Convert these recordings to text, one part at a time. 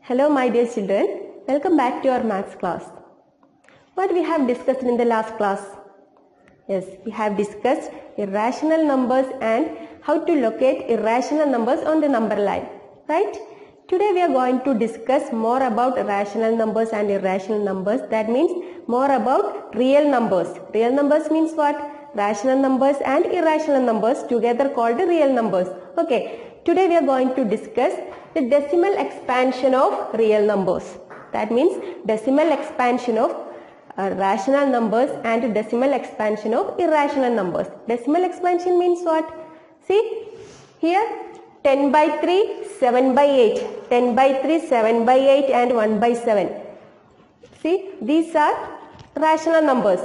Hello my dear children, welcome back to our maths class. What we have discussed in the last class? Yes, we have discussed irrational numbers and how to locate irrational numbers on the number line, right? Today we are going to discuss more about rational numbers and irrational numbers. That means more about real numbers. Real numbers means what? Rational numbers and irrational numbers together called real numbers. Okay. Today we are going to discuss the decimal expansion of real numbers. That means decimal expansion of rational numbers and decimal expansion of irrational numbers. Decimal expansion means what? See, here 10 by 3, 7 by 8, 10 by 3, 7 by 8 and 1 by 7. See, these are rational numbers.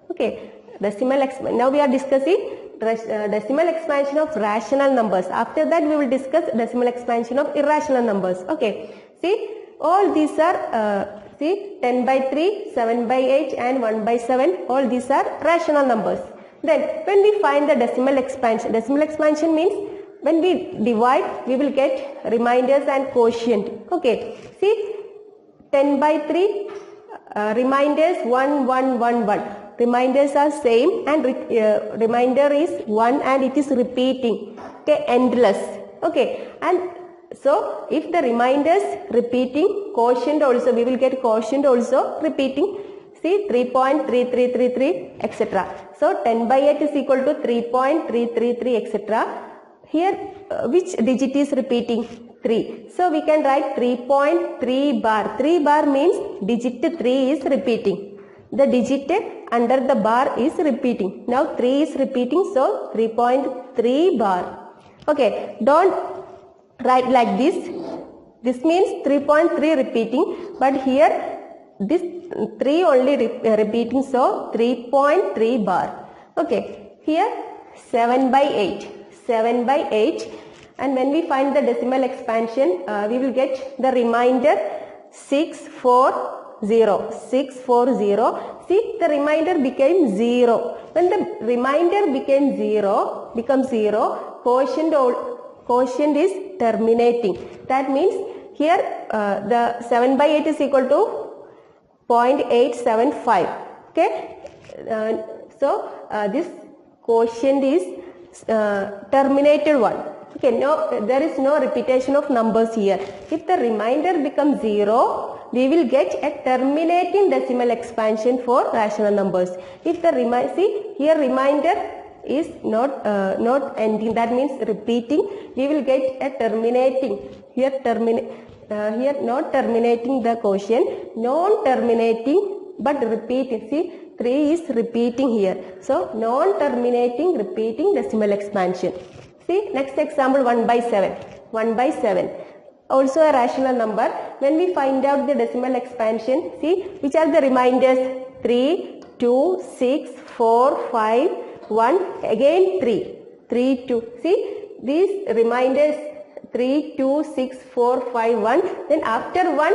Okay, now we are discussing decimal expansion of rational numbers. After that we will discuss decimal expansion of irrational numbers. Okay, see, all these are see, 10 by 3, 7 by 8 and 1 by 7, all these are rational numbers. Then when we find the decimal expansion means when we divide we will get reminders and quotient. Okay, see, 10 by 3 reminders 1 1 1 1. Reminders are same and reminder is 1 and it is repeating. Okay, endless. Okay, and so if the reminders repeating, quotient also, we will get quotient also repeating. See, 3.3333 etc. So 10 by 8 is equal to 3.333 etc. Here which digit is repeating? 3. So we can write 3.3 bar. 3 bar means digit 3 is repeating. The digit under the bar is repeating. Now 3 is repeating, so 3.3 bar. Okay, don't write like this. This means 3.3 repeating, but here this 3 only repeating, so 3.3 bar. Okay, here 7 by 8. 7 by 8, and when we find the decimal expansion, we will get the remainder 640. 640. See, the remainder became 0. When the remainder became 0, quotient is terminating. That means here the 7 by 8 is equal to 0.875. Okay, so this quotient is terminated one. Okay, no, there is no repetition of numbers here. If the remainder becomes 0, we will get a terminating decimal expansion for rational numbers. If the see, here remainder is not ending, that means repeating, we will get a terminating. Here here not terminating the quotient, non-terminating but repeating. See, 3 is repeating here. So non-terminating repeating decimal expansion. See, next example, 1 by 7. 1 by 7. Also a rational number. When we find out the decimal expansion, see, which are the reminders? 3, 2, 6, 4, 5, 1, again 3. 3, 2. See, these reminders 3, 2, 6, 4, 5, 1. Then after 1,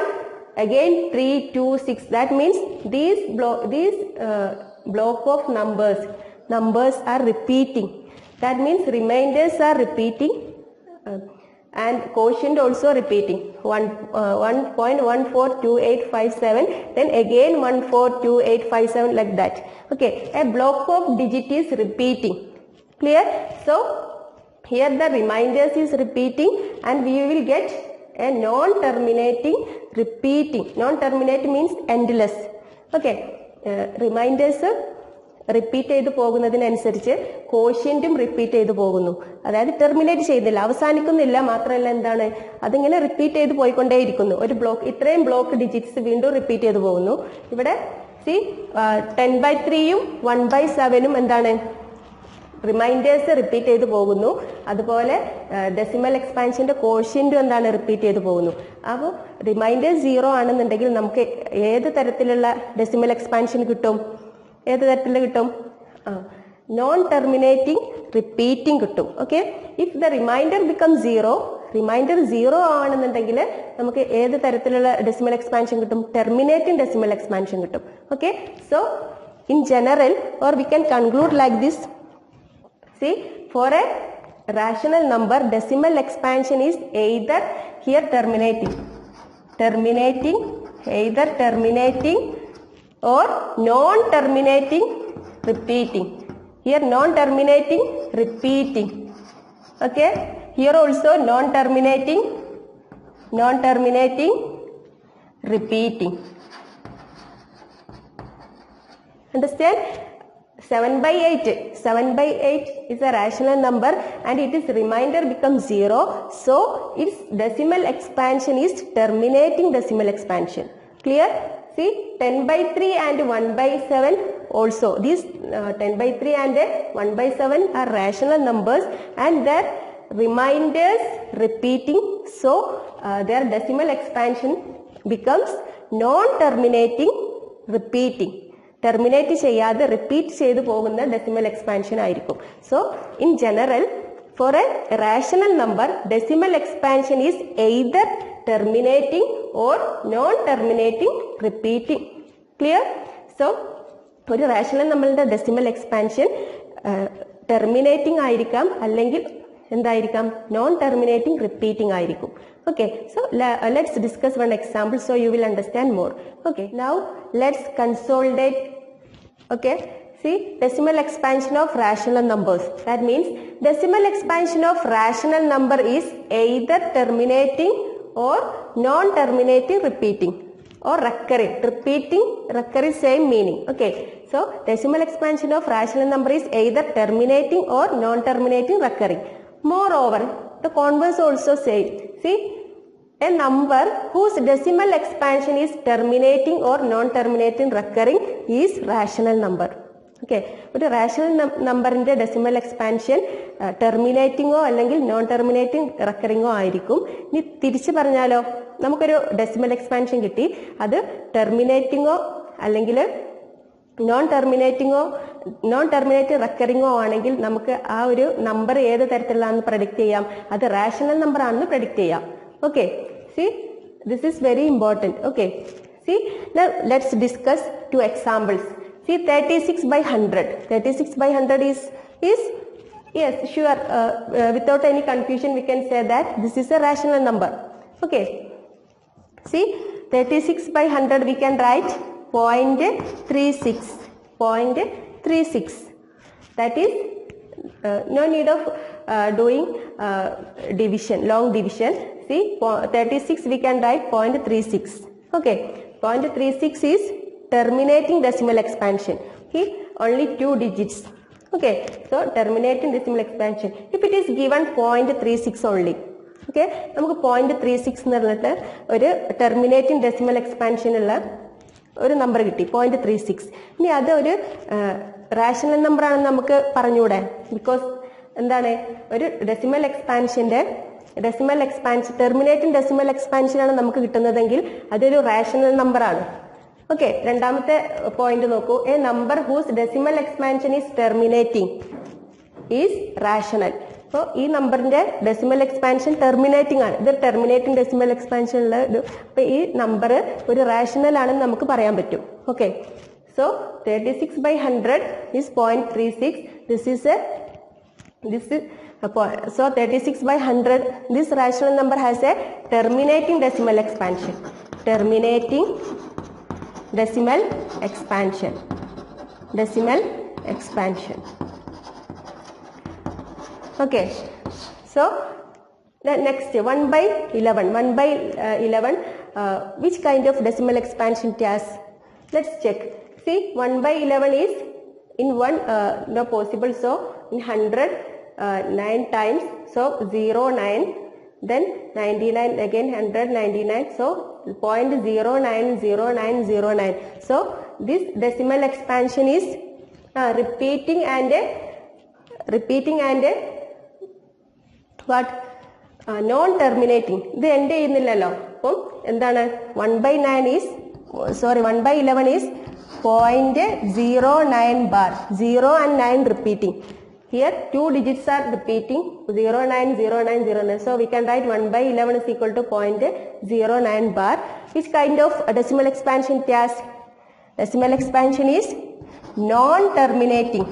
again 3, 2, 6. That means these block of numbers are repeating. That means reminders are repeating and quotient also repeating. 1.142857, then again 142857, like that. Okay, a block of digit is repeating. Clear? So here the reminders is repeating and we will get a non-terminating repeating. Non-terminating means endless. Okay, reminders repeat ചെയ്ത് പോകുന്നതിനനുസരിച്ച് കോഷ്യന്റും repeat ചെയ്ത് പോകുന്നു. അതായത് terminate ചെയ്യുന്നില്ല, അവസാനിക്കുന്നില്ല. മാത്രമല്ല എന്താണ്, അതിങ്ങനെ repeat ചെയ്ത് പോയിക്കൊണ്ടേയിരിക്കുന്നു. ഒരു ബ്ലോക്ക്, ഇത്രയും ബ്ലോക്ക് ഡിജിറ്റ്സ് വീണ്ടും റിപ്പീറ്റ് ചെയ്ത് പോകുന്നു. ഇവിടെ സി 10 by 3യും 1 by 7ഉം എന്താണ്, റിമൈൻഡേഴ്സ് റിപ്പീറ്റ് ചെയ്ത് പോകുന്നു. അതുപോലെ ഡെസിമൽ എക്സ്പാൻഷന്റെ കോഷ്യന്റും എന്താണ്, റിപ്പീറ്റ് ചെയ്ത് പോകുന്നു. അപ്പോൾ റിമൈൻഡേഴ്സ് 0 ആണെന്നുണ്ടെങ്കിൽ നമുക്ക് ഏത് തരത്തിലുള്ള ഡെസിമൽ എക്സ്പാൻഷൻ കിട്ടും? ഏത് തരത്തിൽ കിട്ടും? നോൺ ടെർമിനേറ്റിംഗ് റിപ്പീറ്റിംഗ് കിട്ടും. Okay, if the remainder become 0, remainder 0 ആണെന്നുണ്ടെങ്കിൽ നമുക്ക് ഏത് തരത്തിലുള്ള ഡെസിമൽ എക്സ്പാൻഷൻ കിട്ടും? ടെർമിനേറ്റിംഗ് ഡെസിമൽ എക്സ്പാൻഷൻ കിട്ടും. Okay, so in general or we can conclude like this. See, for a rational number, decimal expansion is either here terminating. terminating, either terminating or non-terminating repeating. Here non-terminating repeating. Okay, here also non-terminating repeating. Understand? 7 by 8. 7 by 8 is a rational number and its remainder becomes 0. So its decimal expansion is terminating decimal expansion. Clear? See, 10 by 3 and 1 by 7 also. These 10 by 3 and 1 by 7 are rational numbers and their remainders repeating. So their decimal expansion becomes non-terminating repeating. Terminate ചെയ്യാതെ repeat ചെയ്തു പോകുന്ന decimal expansion ആയിരിക്കും. So in general for A rational number decimal expansion is either terminating or non terminating repeating. Clear? So ഒരു rational നമ്പറിന്റെ decimal expansion terminating ആയിരിക്കാം, അല്ലെങ്കിൽ എന്തായിരിക്കാം, non terminating repeating ആയിരിക്കും. Okay, so let's discuss one example so you will understand more. Okay, now let's consolidate. Okay, see, decimal expansion of rational numbers. That means decimal expansion of rational number is either terminating or non-terminating repeating or recurring. Repeating, recurring, same meaning. Okay, so decimal expansion of rational number is either terminating or non-terminating recurring. Moreover, the converse also same. See, a number whose decimal expansion is terminating or non-terminating recurring is rational number. Okay, ഒരു rational നമ്പറിന്റെ decimal expansion ടെർമിനേറ്റിങ്ങോ അല്ലെങ്കിൽ non terminating റെക്കറിങ്ങോ ആയിരിക്കും. ഇനി തിരിച്ചു പറഞ്ഞാലോ, നമുക്കൊരു decimal expansion കിട്ടി, അത് ടെർമിനേറ്റിങ്ങോ അല്ലെങ്കിൽ നോൺ ടെർമിനേറ്റിംഗ് റെക്കറിങ്ങോ ആണെങ്കിൽ നമുക്ക് ആ ഒരു നമ്പർ ഏത് തരത്തിലാണെന്ന് പ്രഡിക്റ്റ് ചെയ്യാം, അത് റാഷണൽ നമ്പർ ആണെന്ന് പ്രഡിക്റ്റ് ചെയ്യാം. Okay, see, this is very important. Okay, see, now let's discuss two examples. See, 36 by 100. 36 by 100 is yes, sure, without any confusion we can say that this is a rational number. Okay, see, 36 by 100 we can write 0.36. That is no need of doing division, long division. See, 36 we can write 0.36. Okay, 0.36 is terminating decimal expansion. Okay, only 2 digits. Okay, so terminating decimal expansion. If it is given 0.36 only, okay, നമുക്ക് 0.36 എന്ന് പറഞ്ഞിട്ട് ഒരു terminating decimal expansion ഉള്ള ഒരു number കിട്ടി, 0.36. ഇനി അത് ഒരു റാഷണൽ നമ്പർ ആണെന്ന് നമുക്ക് പറഞ്ഞുകൂടെ? ബിക്കോസ് എന്താണ്, ഒരു ഡെസിമൽ എക്സ്പാൻഷന്റെ ടെർമിനേറ്റിംഗ് ഡെസിമൽ എക്സ്പാൻഷൻ ആണ് നമുക്ക് കിട്ടുന്നതെങ്കിൽ അതൊരു റാഷണൽ നമ്പർ ആണ്. ഓക്കെ, രണ്ടാമത്തെ പോയിന്റ് നോക്കൂ. A number whose decimal expansion is terminating is rational. അപ്പോൾ ഈ നമ്പറിന്റെ ഡെസിമൽ എക്സ്പാൻഷൻ ടെർമിനേറ്റിംഗ് ആണ്, ഇത് ടെർമിനേറ്റിംഗ് ഡെസിമൽ എക്സ്പാൻഷൻ ഉള്ള ഒരു, അപ്പോൾ ഈ നമ്പർ ഒരു റാഷണൽ ആണെന്ന് നമുക്ക് പറയാൻ പറ്റും. Okay, so 36 by 100 is 0.36. So 36 by 100, this rational number has a terminating decimal expansion. Terminating decimal expansion. Decimal expansion. Okay. So the next 1 by 11. 1 by 11. Which kind of decimal expansion it has? Let's check. See, 1 by 11 is in 1 no possible. So in 100. 9 times, so 0, 9, then 99 again, 199, so 0.090909. So this decimal expansion is repeating and what, non-terminating. ഇത് end ചെയ്യുന്നില്ലല്ലോ. അപ്പം എന്താണ്, 1 by 11 is 0.09 bar, 0 and 9 repeating. Here 2 digits are repeating, 090909. So we can write 1 by 11 is equal to 0.09 bar. Which kind of decimal expansion it has? Decimal expansion is non-terminating.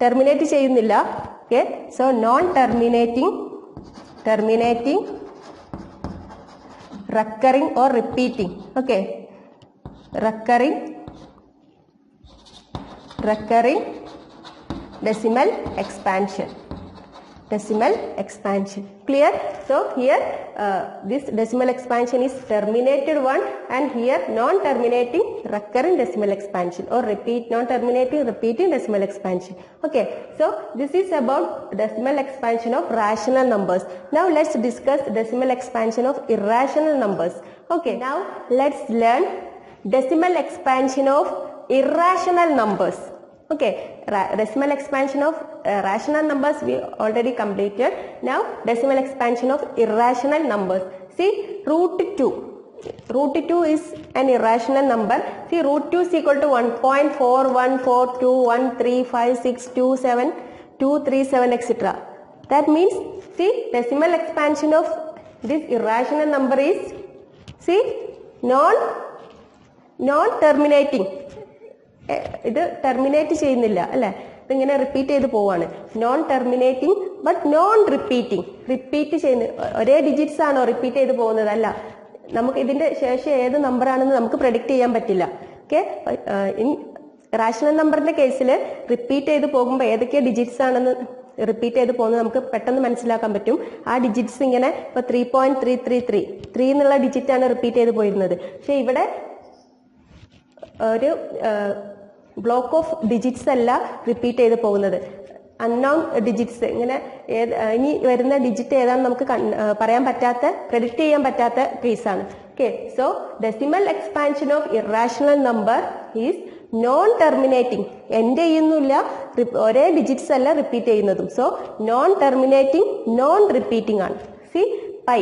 Terminate ചെയ്യുന്നില്ല. Okay, so non-terminating recurring or repeating. Okay, recurring decimal expansion. Clear? So here this decimal expansion is terminated one, and here non-terminating recurring decimal expansion or non-terminating repeating decimal expansion. Okay, so this is about decimal expansion of rational numbers. Now let's discuss decimal expansion of irrational numbers. Okay, now let's learn decimal expansion of irrational numbers. Okay, decimal expansion of rational numbers we already completed. Now decimal expansion of irrational numbers. See, root 2 is an irrational number. See, root 2 is equal to 1.4142135627 etc. That means, see, decimal expansion of this irrational number is, see, non-terminating. ഇത് terminate ചെയ്യുന്നില്ല അല്ലേ, ഇതിങ്ങനെ repeat ചെയ്ത് പോവാണ്. Non terminating but non repeating. Repeat ചെയ്യുന്ന ഒരേ digits ആണോ repeat ചെയ്ത് പോകുന്നത്? അല്ല. നമുക്ക് ഇതിന്റെ ശേഷം ഏത് നമ്പർ ആണെന്ന് നമുക്ക് പ്രെഡിക്റ്റ് ചെയ്യാൻ പറ്റില്ല. ഓക്കെ, റാഷണൽ നമ്പറിന്റെ കേസിൽ റിപ്പീറ്റ് ചെയ്ത് പോകുമ്പോൾ ഏതൊക്കെ ഡിജിറ്റ്സ് ആണെന്ന് റിപ്പീറ്റ് ചെയ്ത് പോകുന്നത് നമുക്ക് പെട്ടെന്ന് മനസ്സിലാക്കാൻ പറ്റും. ആ ഡിജിറ്റ്സ് ഇങ്ങനെ ഇപ്പോൾ 3.333 എന്നുള്ള ഡിജിറ്റ് ആണ് റിപ്പീറ്റ് ചെയ്ത് പോയിരുന്നത്. പക്ഷെ ഇവിടെ ഒരു ബ്ലോക്ക് ഓഫ് ഡിജിറ്റ്സ് അല്ല റിപ്പീറ്റ് ചെയ്ത് പോകുന്നത്, അൺനോൺ ഡിജിറ്റ്സ്. ഇങ്ങനെ ഇനി വരുന്ന ഡിജിറ്റ് ഏതാണെന്ന് നമുക്ക് പറയാൻ പറ്റാത്ത, പ്രെഡിക്റ്റ് ചെയ്യാൻ പറ്റാത്ത കേസാണ്. Okay, so decimal expansion of irrational number is non terminating. End ചെയ്യുന്നില്ല, ഒരേ ഡിജിറ്റ്സ് അല്ല റിപ്പീറ്റ് ചെയ്യുന്നതും. So non terminating, non repeating ആണ്. See, pi.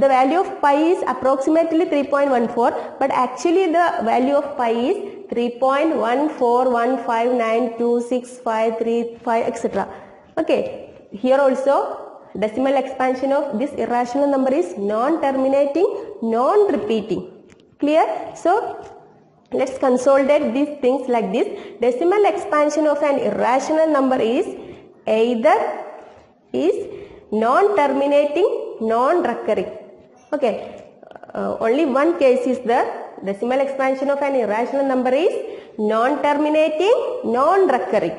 The value of pi is approximately 3.14, but actually the value of pi is 3.141592653 etc. Okay, here also decimal expansion of this irrational number is non-terminating, non-repeating. Clear? So let's consolidate these things like this. Decimal expansion of an irrational number is either is non-terminating, non-recurring. Okay, only one case is the decimal expansion of an irrational number is non-terminating, non-recurring.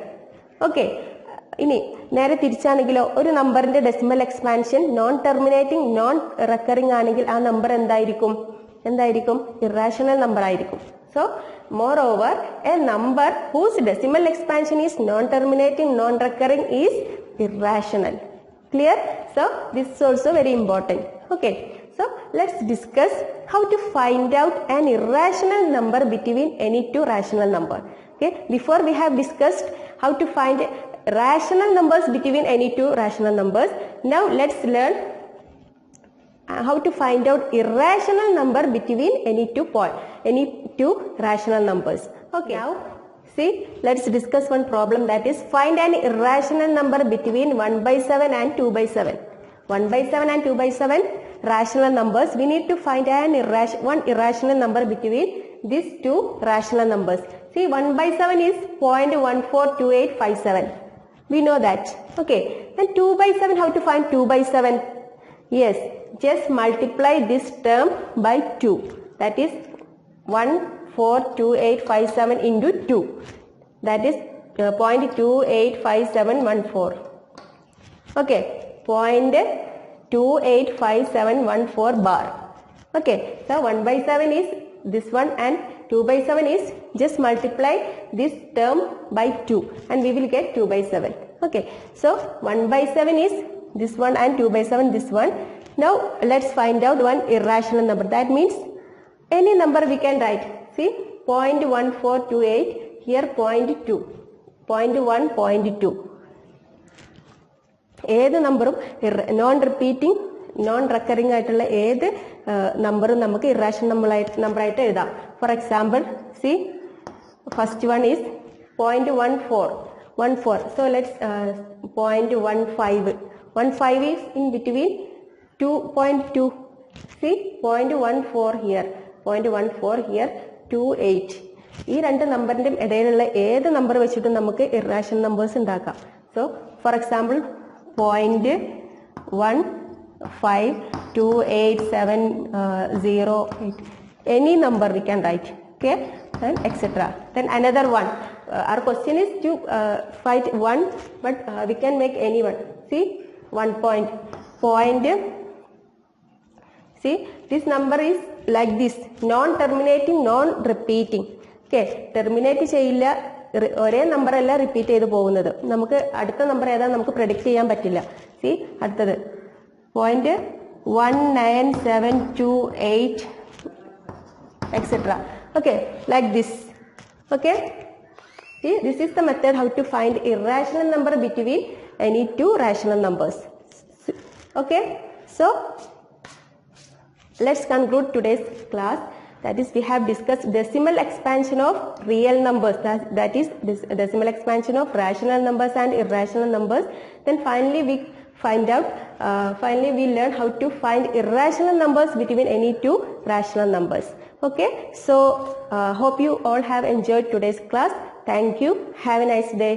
Okay, ഇനി നേരെ തിരിച്ചാണെങ്കിലോ, ഒരു നമ്പറിന്റെ decimal expansion non terminating, non recurring ആണെങ്കിൽ ആ number എന്തായിരിക്കും? Irrational number ആയിരിക്കും. So moreover, a number whose decimal expansion is non-terminating, non-recurring is irrational. Clear? So this is also very important. Okay, so let's discuss how to find out an irrational number between any two rational number. Okay, before we have discussed how to find rational numbers between any two rational numbers. Now let's learn how to find out irrational number between any two rational numbers. Okay, now see, let's discuss one problem, that is find an irrational number between 1/7 and 2/7. 1/7 and 2/7 rational numbers. We need to find one irrational number between these two rational numbers. See, 1/7 is 0.142857. We know that. Okay, then 2/7, how to find 2/7? Yes, just multiply this term by 2. That is 1.42857 into 2. That is 0.285714. Okay, 0.285714 bar. Okay, so 1/7 is this one and 2/7 is, just multiply this term by 2 and we will get 2/7. Okay, so 1/7 is this one and 2/7 this one. Now let's find out one irrational number. That means any number we can write. See, 0.1428, here 0.2, 0.1, 0.2. ഏത് നമ്പറും non repeating, non recurring ആയിട്ടുള്ള ഏത് നമ്പറും നമുക്ക് irrational നമ്പറായിട്ട് എഴുതാം. For example, C, first one is 0.14. So let's 0.15. 15 is in between 2.2. See, 0.14 here, 0.14 here, 28. ഈ രണ്ട് നമ്പറിന്റെ ഇടയിലുള്ള ഏത് നമ്പർ വെച്ചിട്ടും നമുക്ക് ഇറാഷണൽ നമ്പേഴ്സ് ഉണ്ടാക്കാം. So for example 0.1 5, 2, 8, 7, 0, 8. Any number we can write, okay, and etc. Then another one. Our question is to find one, but we can make any one. See, 1 point. See, this number is like this, non-terminating, non-repeating. Okay, terminate ചെയ്യില്ല, ഒരേ number അല്ല repeat ചെയ്ത് പോകുന്നത്. നമുക്ക് അടുത്ത number ഏതാ നമുക്ക് predict ചെയ്യാൻ പറ്റില്ല. സി അടുത്തത് 0.19728 etc. Okay, like this. Okay, see, this is the method how to find irrational number between any two rational numbers. Okay, so let's conclude today's class. That is, we have discussed decimal expansion of real numbers, that is decimal expansion of rational numbers and irrational numbers. Then finally we learn how to find irrational numbers between any two rational numbers. Okay, so hope you all have enjoyed today's class. Thank you. Have a nice day.